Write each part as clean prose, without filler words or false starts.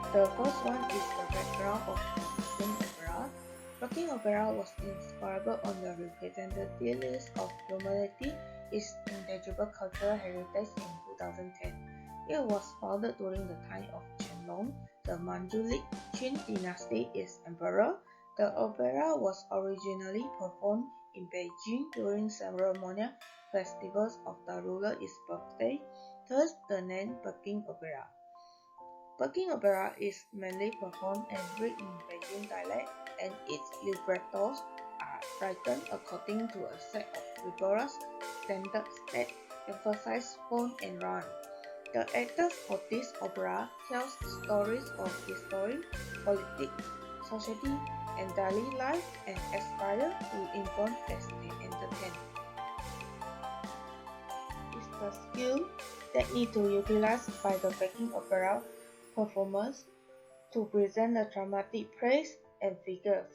The first one is the background of Working Opera. Working Opera was inspired on the representativeness of humanity, its intangible cultural heritage in 2010. It was founded during the time of Qianlong, the Manchulic Qin dynasty is emperor. The opera was originally performed in Beijing during ceremonial festivals of the ruler's birthday, thus the name Peking Opera. Peking opera is mainly performed and read in Beijing dialect, and its librettos are written according to a set of rigorous standards that emphasize form and rhyme. The actors of this opera tells stories of history, politics, society, and daily life and aspire to inform as they entertain. Is the skill that need to utilize by the backing opera performers to present the dramatic plays and figures.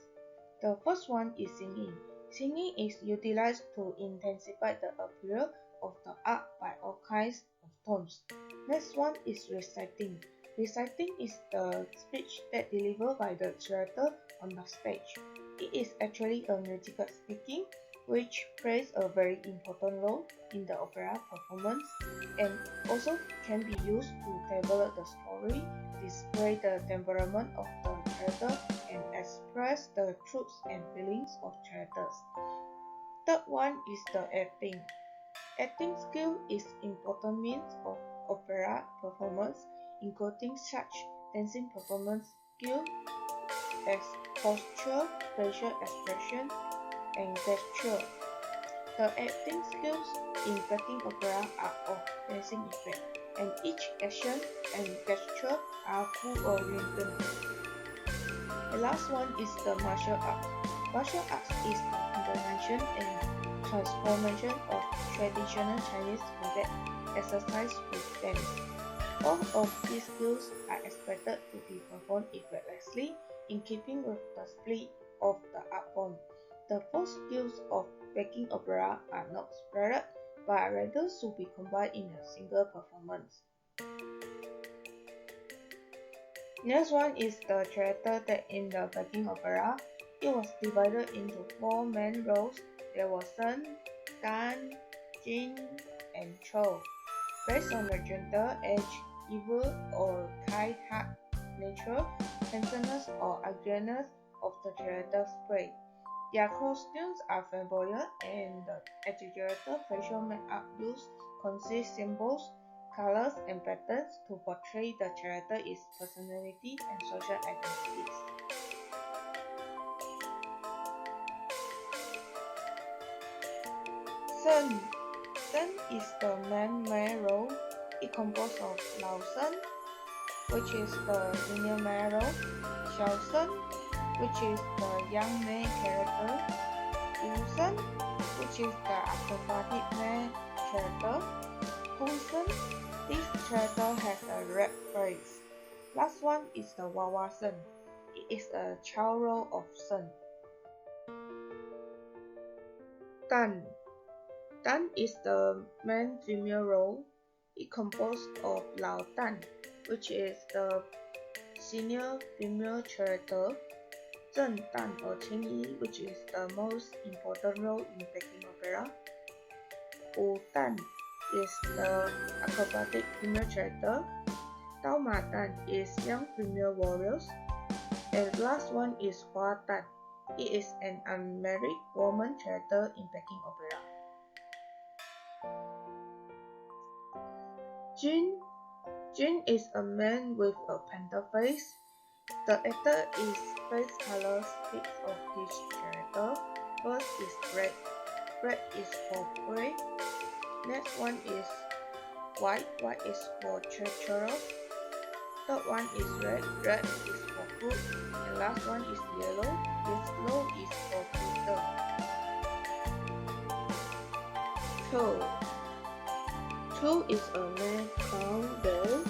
The first one is singing. Singing is utilized to intensify the appeal of the art by all kinds of tones. Next one is reciting. Reciting is the speech that delivered by the director on the stage. It is actually a musical speaking which plays a very important role in the opera performance and also can be used to develop the story, display the temperament of the character, and express the truths and feelings of characters. Third one is the acting. Acting skill is important means of opera performance, including such dancing performance skill as posture, facial expression, and gesture. The acting skills in backing opera are of dancing effect, and each action and gesture are full-oriented. The last one is the martial arts. Martial arts is the combination and transformation of traditional Chinese combat exercise with dance. All of these skills are expected to be performed effortlessly in keeping with the split of the art form. The four skills of backing opera are not separate, but rather should be combined in a single performance. Next one is the character that in the backing opera. It was divided into four main roles. There were Sun, Dan, Jin, and Chou. Based on the gender, age, evil or kind-hearted nature, handsomeness or ugliness of the character's prey. Their costumes are flamboyant and the exaggerated facial makeup used consists symbols, colors, and patterns to portray the character's personality and social identities. Sun. Sun is the main male role. It composed of Lao Sun, which is the senior male role, Xiao Sun, which is the young male character, Wu Sun, which is the acrobatic male character, Hong Sun. This character has a red face. Last one is the Wawa Sun. It is a child role of Sun. Dan. Dan is the main female role. It composed of Lao Dan, which is the senior female character, Zheng Dan or Qing Yi, which is the most important role in backing opera. Wu Dan is the acrobatic female character. Dao Ma Dan is young female warriors. And last one is Hua Dan. It is an unmarried woman character in backing opera. Jin. Jin is a man with a panther face. The actor's face color speaks of his character. First is red. Red is for prey. Next one is white. White is for treacherous. Third one is red. Red is for good. And last one is yellow. Yellow is for bitter. Chou. Chou is a man clown role.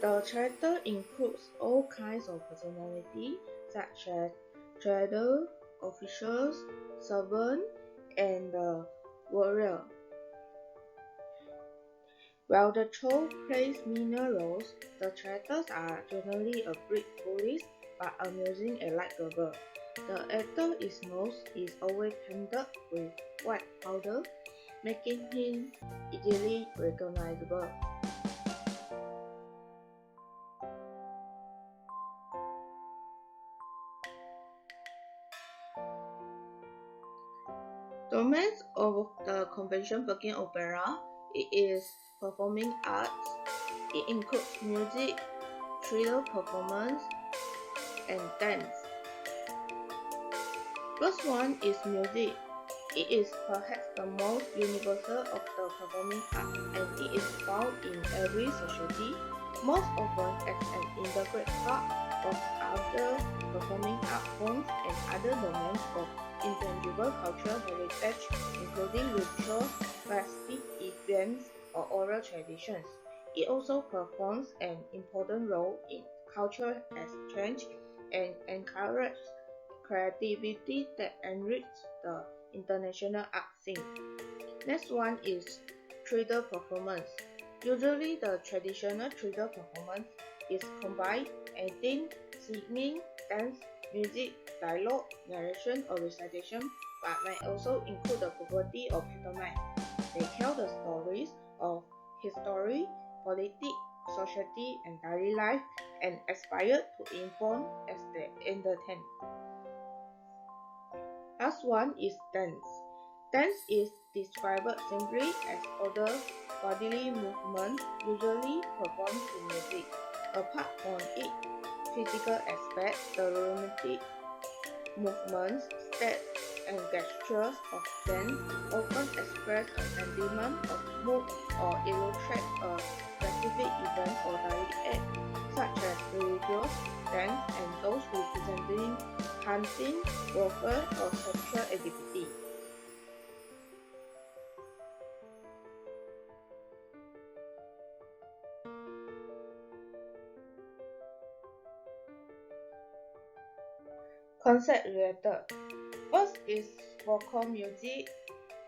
The character includes all kinds of personality such as trader, officials, servant, and warrior. While the show plays minor roles, the characters are generally a bit foolish but amusing and likable. The actor's nose is always painted with white powder, making him easily recognizable. Domains of the convention Peking Opera, it is performing arts. It includes music, theater performance, and dance. First one is music. It is perhaps the most universal of the performing arts, and it is found in every society, most often as an integral part of other performing art forms and other domains of intangible cultural heritage, including rituals, festive events, or oral traditions. It also performs an important role in cultural exchange and encourages creativity that enriches the international art scene. Next one is theater performance. Usually the traditional theater performance is combined acting, singing, dance, music, dialogue, narration or recitation, but may also include the property of pantomime. They tell the stories of history, politics, society, and daily life and aspire to inform as they entertain. Last one is dance. Dance is described simply as other bodily movements usually performed to music. Apart from its physical aspect, the rhythmic movements, steps, and gestures of dance often express a sentiment of mood or illustrate a specific event or daily act, such as religious dance and those representing hunting, warfare, or sexual activity. Concept related. First is vocal music.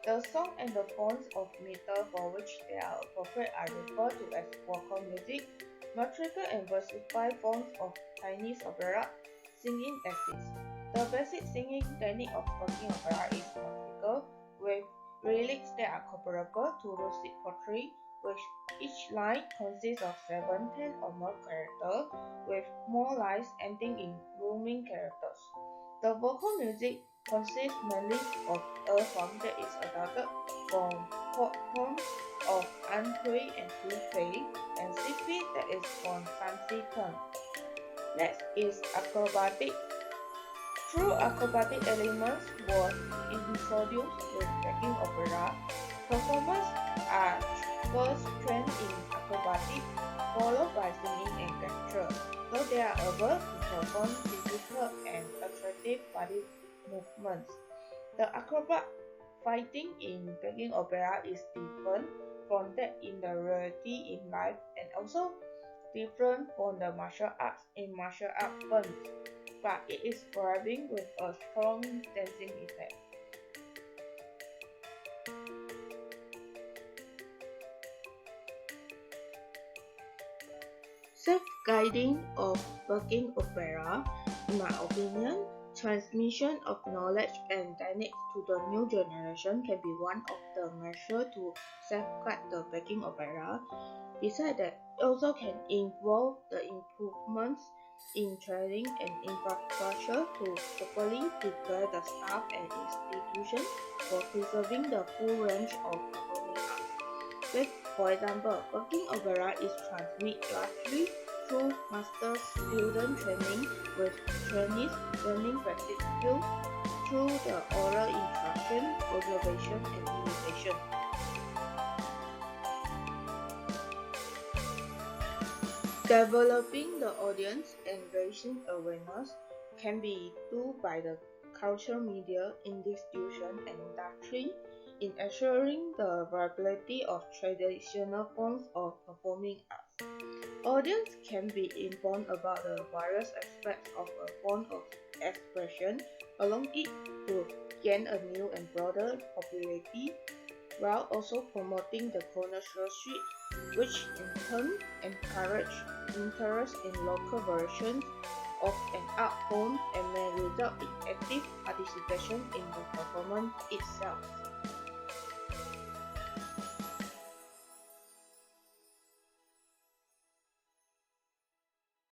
The song and the forms of meter for which they are appropriate are referred to as vocal music. Metrical and versified forms of Chinese opera singing exist. The basic singing technique of Peking opera is metrical, with lyrics that are comparable to lucid poetry, which each line consists of 7, 10 or more characters, with more lines ending in rhyming characters. The vocal music consists mainly of a form that is adapted from forms of Anhui and Hufei, and Sifi that is from Sansi term. Next is acrobatic. Through acrobatic elements was introduced with Peking opera. Performers are first trained in acrobatic, followed by singing and gesture, so they are able to perform difficult and attractive body movements. The acrobat fighting in Peking opera is different from that in the reality in life and also different from the martial arts in martial art films, but it is thriving with a strong dancing effect. Self-guiding of Peking opera, in my opinion, transmission of knowledge and techniques to the new generation can be one of the measures to safeguard the Peking opera. Besides that, it also can involve the improvements in training and infrastructure to properly prepare the staff and institutions for preserving the full range of performing arts. For example, Peking opera is transmitted largely through master-student training, with trainees learning basic skills through the oral instruction, observation, and imitation. Developing the audience and raising awareness can be done by the cultural media, institution, and industry in assuring the viability of traditional forms of performing arts. Audience can be informed about the various aspects of a form of expression, allowing it to gain a new and broader popularity. while also promoting the commercial suite, which in turn encourage interest in local versions of an art form and may result in active participation in the performance itself.